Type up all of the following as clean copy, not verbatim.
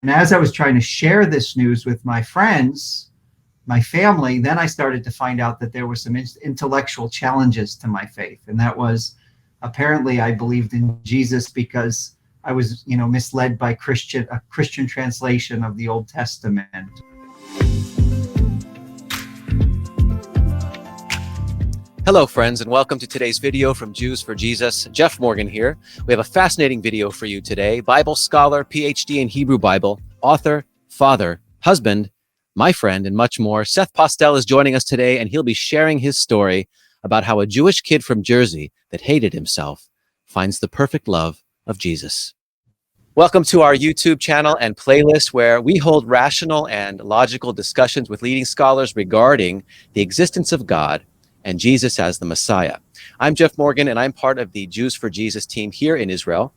as I was trying to share this news with my friends, my family, then I started to find out that there were some intellectual challenges to my faith. And that was, apparently I believed in Jesus because I was, misled by a Christian translation of the Old Testament. Hello, friends, and welcome to today's video from Jews for Jesus. Jeff Morgan here. We have a fascinating video for you today. Bible scholar, PhD in Hebrew Bible, author, father, husband, my friend, and much more. Seth Postell is joining us today, and he'll be sharing his story about how a Jewish kid from Jersey that hated himself finds the perfect love of Jesus. Welcome to our YouTube channel and playlist, where we hold rational and logical discussions with leading scholars regarding the existence of God and Jesus as the Messiah. I'm Jeff Morgan, and I'm part of the Jews for Jesus team here in Israel.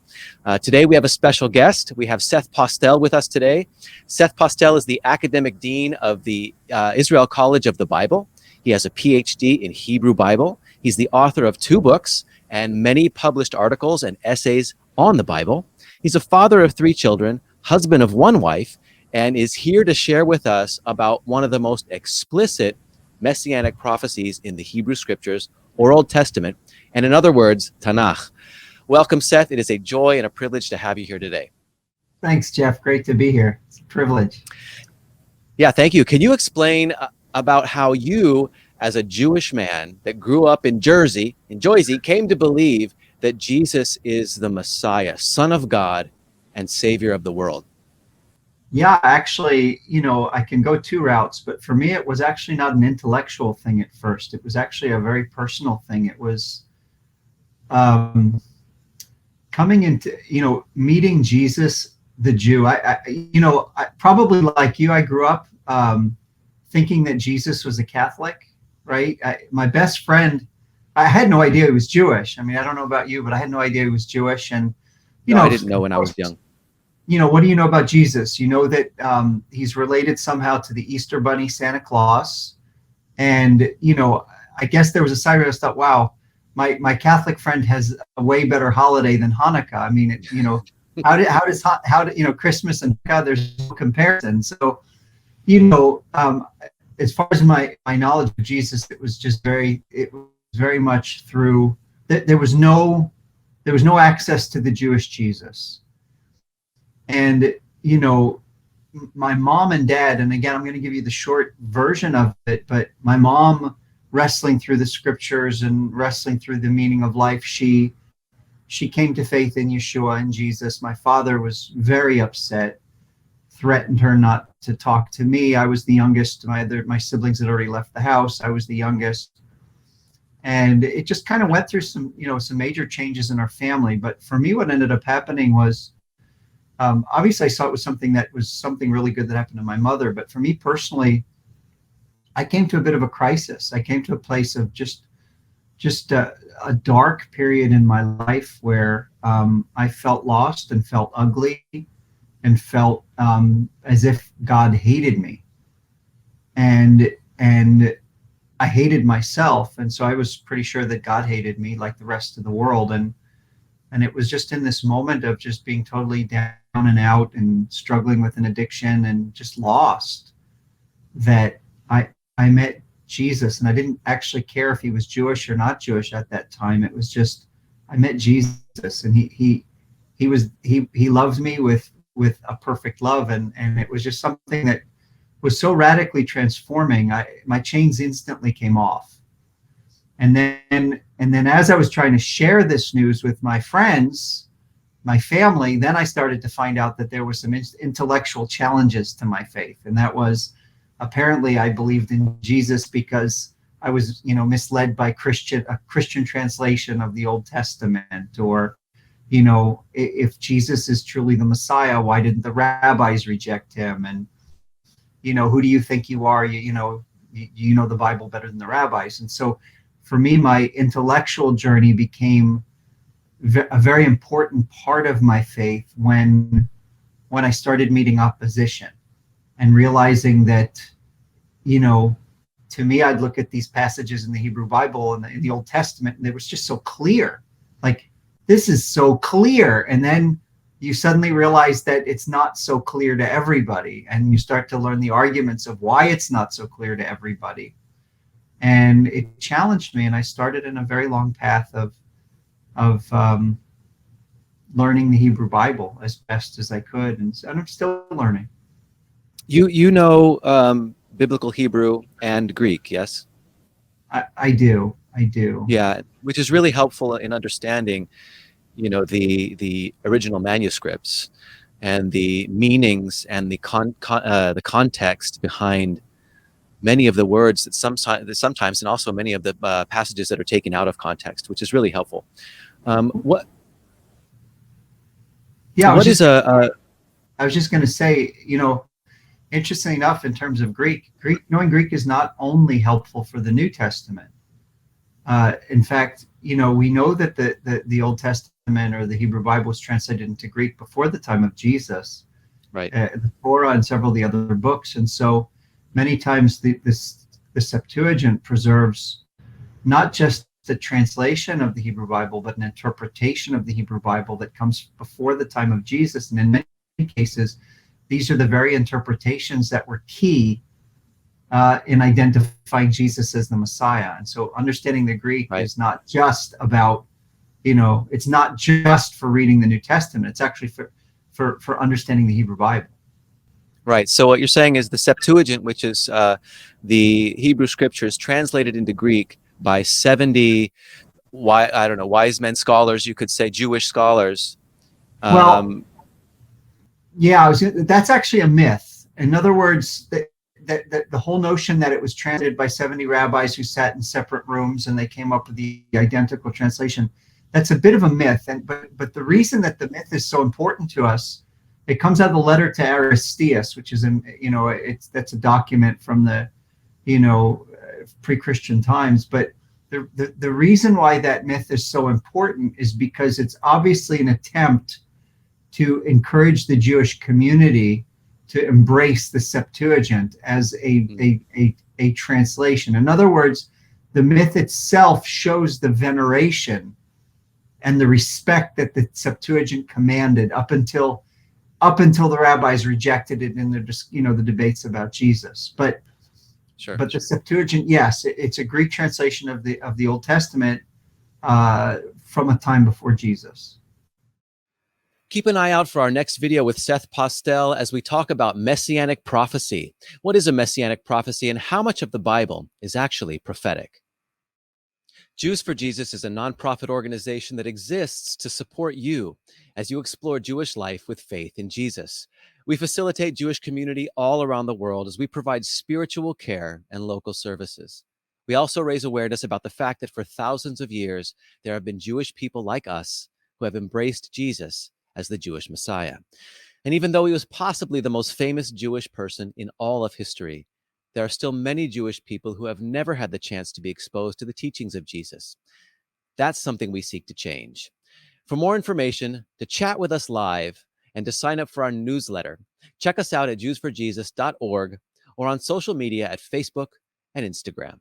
Today we have a special guest. We have Seth Postell with us today. Seth Postell is the academic dean of the Israel College of the Bible. He has a PhD in Hebrew Bible. He's the author of 2 books and many published articles and essays on the Bible. He's a father of 3 children, husband of 1 wife, and is here to share with us about one of the most explicit messianic prophecies in the Hebrew Scriptures or Old Testament, and in other words, Tanakh. Welcome, Seth. It is a joy and a privilege to have you here today. Thanks, Jeff. Great to be here. It's a privilege. Yeah, thank you. Can you explain about how you, as a Jewish man that grew up in Jersey, came to believe that Jesus is the Messiah, Son of God, and Savior of the world? Yeah, actually, I can go 2 routes, but for me, it was actually not an intellectual thing at first. It was actually a very personal thing. It was coming into, meeting Jesus, the Jew. I probably like you, I grew up thinking that Jesus was a Catholic, right? My best friend, I had no idea he was Jewish. I mean, I don't know about you, but I had no idea he was Jewish. And, I didn't know when I was young. What do you know about Jesus? You know that he's related somehow to the Easter Bunny, Santa Claus. And, I guess there was a side where I thought, wow, my Catholic friend has a way better holiday than Hanukkah. I mean, how does Christmas and Hanukkah, there's no comparison. So, as far as my knowledge of Jesus, it was very much through, there was no access to the Jewish Jesus. And, my mom and dad, and again, I'm going to give you the short version of it, but my mom, wrestling through the scriptures and wrestling through the meaning of life, she came to faith in Yeshua and Jesus. My father was very upset, threatened her not to talk to me. I was the youngest. My siblings had already left the house. I was the youngest. And it just kind of went through some major changes in our family. But for me, what ended up happening was, obviously I saw it was something really good that happened to my mother. But for me personally, I came to a bit of a crisis. I came to a place of just a dark period in my life where I felt lost and felt ugly and felt as if God hated me. And I hated myself. And so I was pretty sure that God hated me like the rest of the world. And it was just in this moment of just being totally down and out and struggling with an addiction and just lost that I met Jesus. And I didn't actually care if he was Jewish or not Jewish at that time. It was just, I met Jesus, and he loved me with a perfect love. And it was just something that was so radically transforming. My chains instantly came off. And then as I was trying to share this news with my friends, my family, then I started to find out that there were some intellectual challenges to my faith. And that was, apparently I believed in Jesus because I was, misled by a Christian translation of the Old Testament. Or, if Jesus is truly the Messiah, why didn't the rabbis reject him? And, who do you think you are? You know the Bible better than the rabbis. And so for me, my intellectual journey became a very important part of my faith when I started meeting opposition and realizing that, to me, I'd look at these passages in the Hebrew Bible and in the Old Testament, and it was just so clear. Like, this is so clear. And then you suddenly realize that it's not so clear to everybody, and you start to learn the arguments of why it's not so clear to everybody. And it challenged me, and I started in a very long path of learning the Hebrew Bible as best as I could, and I'm still learning. You know biblical Hebrew and Greek, yes? I do. Yeah, which is really helpful in understanding, the original manuscripts and the meanings and the context behind many of the words that sometimes and also many of the passages that are taken out of context, which is really helpful. What Yeah, what is I was just going to say, interesting enough, in terms of knowing Greek is not only helpful for the New Testament. In fact, we know that the Old Testament or the Hebrew Bible was translated into Greek before the time of Jesus, right? The Torah and several of the other books, and so many times the Septuagint preserves not just the translation of the Hebrew Bible, but an interpretation of the Hebrew Bible that comes before the time of Jesus. And in many cases, these are the very interpretations that were key in identifying Jesus as the Messiah. And so understanding the Greek is not just about, it's not just for reading the New Testament. It's actually for understanding the Hebrew Bible. Right. So what you're saying is the Septuagint, which is the Hebrew scriptures translated into Greek by 70, wise men scholars, you could say Jewish scholars. Well, yeah, that's actually a myth. In other words, the whole notion that it was translated by 70 rabbis who sat in separate rooms and they came up with the identical translation, that's a bit of a myth. But the reason that the myth is so important to us, it comes out of the letter to Aristeas, which is that's a document from the pre-Christian times. But the reason why that myth is so important is because it's obviously an attempt to encourage the Jewish community to embrace the Septuagint as a translation. In other words, the myth itself shows the veneration and the respect that the Septuagint commanded up until the rabbis rejected it in the debates about Jesus. But the Septuagint, yes, it's a Greek translation of the Old Testament from a time before Jesus. Keep an eye out for our next video with Seth Postell as we talk about messianic prophecy. What is a messianic prophecy, and how much of the Bible is actually prophetic? Jews for Jesus is a nonprofit organization that exists to support you as you explore Jewish life with faith in Jesus. We facilitate Jewish community all around the world as we provide spiritual care and local services. We also raise awareness about the fact that for thousands of years, there have been Jewish people like us who have embraced Jesus as the Jewish Messiah. And even though he was possibly the most famous Jewish person in all of history, there are still many Jewish people who have never had the chance to be exposed to the teachings of Jesus. That's something we seek to change. For more information, to chat with us live, and to sign up for our newsletter, check us out at jewsforjesus.org or on social media at Facebook and Instagram.